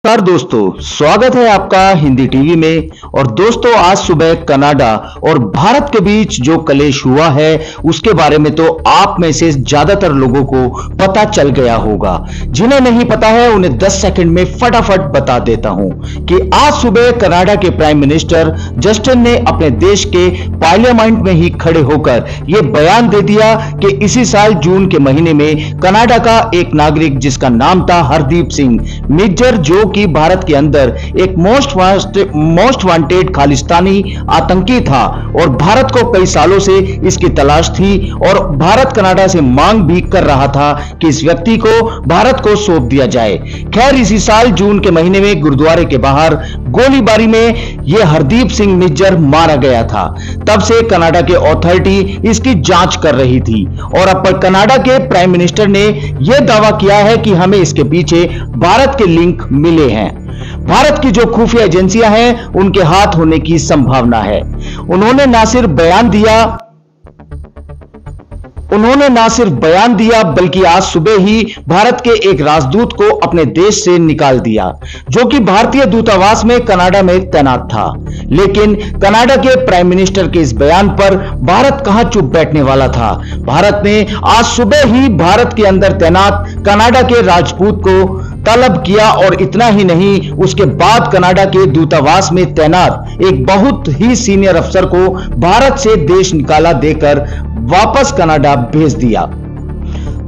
नमस्कार दोस्तों, स्वागत है आपका हिंदी टीवी में। और दोस्तों, आज सुबह कनाडा और भारत के बीच जो कलेश हुआ है उसके बारे में तो आप में से ज्यादातर लोगों को पता चल गया होगा। जिन्हें नहीं पता है उन्हें 10 सेकंड में फटाफट बता देता हूं कि आज सुबह कनाडा के प्राइम मिनिस्टर जस्टिन ने अपने देश के पार्लियामेंट में ही खड़े होकर यह बयान दे दिया कि इसी साल जून के महीने में कनाडा का एक नागरिक जिसका नाम था हरदीप सिंह मिज्जर, जो कि भारत के अंदर एक मोस्ट वांटेड खालिस्तानी आतंकी था और भारत को कई सालों से इसकी तलाश थी और भारत कनाडा से मांग भी कर रहा था कि इस व्यक्ति को भारत को सौंप दिया जाए। खैर, इसी साल जून के महीने में गुरुद्वारे के बाहर गोलीबारी में यह हरदीप सिंह मिज्जर मारा गया था। तब से कनाडा के अथॉरिटी इसकी जांच कर रही थी और अब पर कनाडा के प्राइम मिनिस्टर ने यह दावा किया है कि हमें इसके पीछे भारत के लिंक मिले हैं। भारत की जो खुफिया एजेंसियां हैं उनके हाथ होने की संभावना है। उन्होंने ना सिर्फ बयान दिया बल्कि आज सुबह ही भारत के एक राजदूत को अपने देश से निकाल दिया, जो कि भारतीय दूतावास में कनाडा में तैनात था। लेकिन कनाडा के प्राइम मिनिस्टर के इस बयान पर भारत कहां चुप बैठने वाला था। भारत ने आज सुबह ही भारत के अंदर तैनात कनाडा के राजदूत को तलब किया और इतना ही नहीं, उसके बाद कनाडा के दूतावास में तैनात एक बहुत ही सीनियर अफसर को भारत से देश निकाला देकर वापस कनाडा भेज दिया।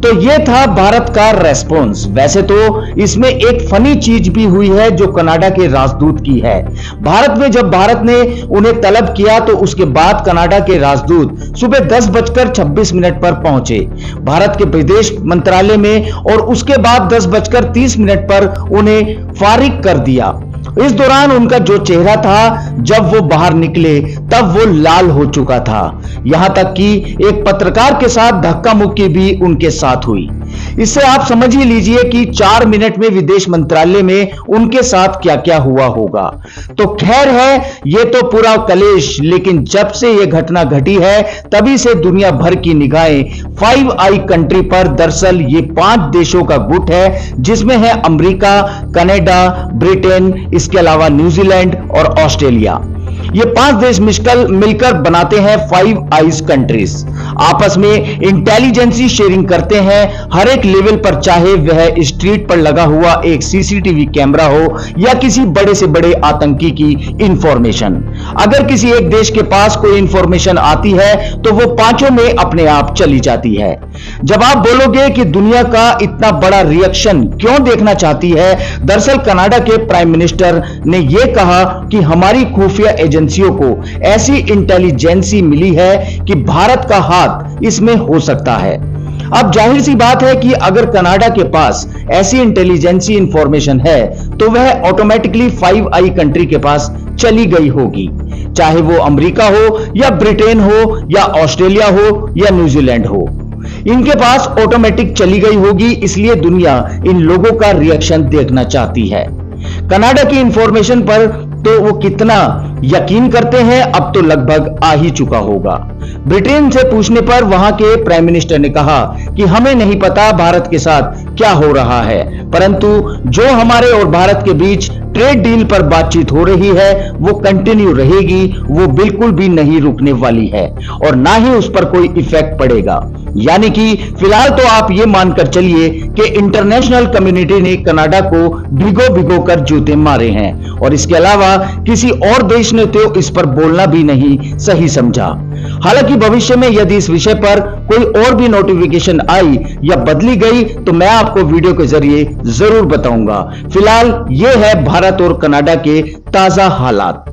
तो यह था भारत का रेस्पॉन्स। वैसे तो इसमें एक फनी चीज भी हुई है जो कनाडा के राजदूत की है। भारत में जब भारत ने उन्हें तलब किया तो उसके बाद कनाडा के राजदूत सुबह 10:26 पर पहुंचे भारत के विदेश मंत्रालय में और उसके बाद 10:30 पर उन्हें फारिग कर दिया। इस दौरान उनका जो चेहरा था जब वो बाहर निकले तब वो लाल हो चुका था। यहां तक कि एक पत्रकार के साथ धक्का मुक्की भी उनके साथ हुई। इससे आप समझ ही लीजिए कि 4 मिनट में विदेश मंत्रालय में उनके साथ क्या क्या हुआ होगा। तो खैर है, ये तो पूरा कलेश, लेकिन जब से ये घटना घटी है तभी से दुनिया भर की निगाहें 5 आई कंट्री पर। दरअसल ये 5 देशों का गुट है जिसमें है अमेरिका, कनाडा, ब्रिटेन, इसके अलावा न्यूजीलैंड और ऑस्ट्रेलिया। ये 5 देश मिलकर बनाते हैं 5 आइज कंट्रीज। आपस में इंटेलिजेंसी शेयरिंग करते हैं हर एक लेवल पर, चाहे वह स्ट्रीट पर लगा हुआ एक सीसीटीवी कैमरा हो या किसी बड़े से बड़े आतंकी की इंफॉर्मेशन। अगर किसी एक देश के पास कोई इंफॉर्मेशन आती है तो वो 5 में अपने आप चली जाती है। जब आप बोलोगे कि दुनिया का इतना बड़ा रिएक्शन क्यों देखना चाहती है, दरअसल कनाडा के प्राइम मिनिस्टर ने यह कहा कि हमारी खुफिया एजेंसियों को ऐसी इंटेलिजेंसी मिली है कि भारत का हाथ इसमें हो सकता है। अब जाहिर सी बात है कि अगर कनाडा के पास ऐसी इंटेलिजेंसी इंफॉर्मेशन है तो वह ऑटोमेटिकली 5 आई कंट्री के पास चली गई होगी, चाहे वो अमेरिका हो या ब्रिटेन हो या ऑस्ट्रेलिया हो या न्यूजीलैंड हो। इनके पास ऑटोमेटिक चली गई होगी, इसलिए दुनिया इन लोगों का रिएक्शन देखना चाहती है। कनाडा की इंफॉर्मेशन पर तो वो कितना यकीन करते हैं अब तो लगभग आ ही चुका होगा। ब्रिटेन से पूछने पर वहां के प्राइम मिनिस्टर ने कहा कि हमें नहीं पता भारत के साथ क्या हो रहा है, परंतु जो हमारे और भारत के बीच ट्रेड डील पर बातचीत हो रही है वो कंटिन्यू रहेगी, वो बिल्कुल भी नहीं रुकने वाली है और ना ही उस पर कोई इफेक्ट पड़ेगा। यानी कि फिलहाल तो आप ये मानकर चलिए कि इंटरनेशनल कम्युनिटी ने कनाडा को भिगो कर जूते मारे हैं और इसके अलावा किसी और देश ने तो इस पर बोलना भी नहीं सही समझा। हालांकि भविष्य में यदि इस विषय पर कोई और भी नोटिफिकेशन आई या बदली गई तो मैं आपको वीडियो के जरिए जरूर बताऊंगा। फिलहाल ये है भारत और कनाडा के ताजा हालात।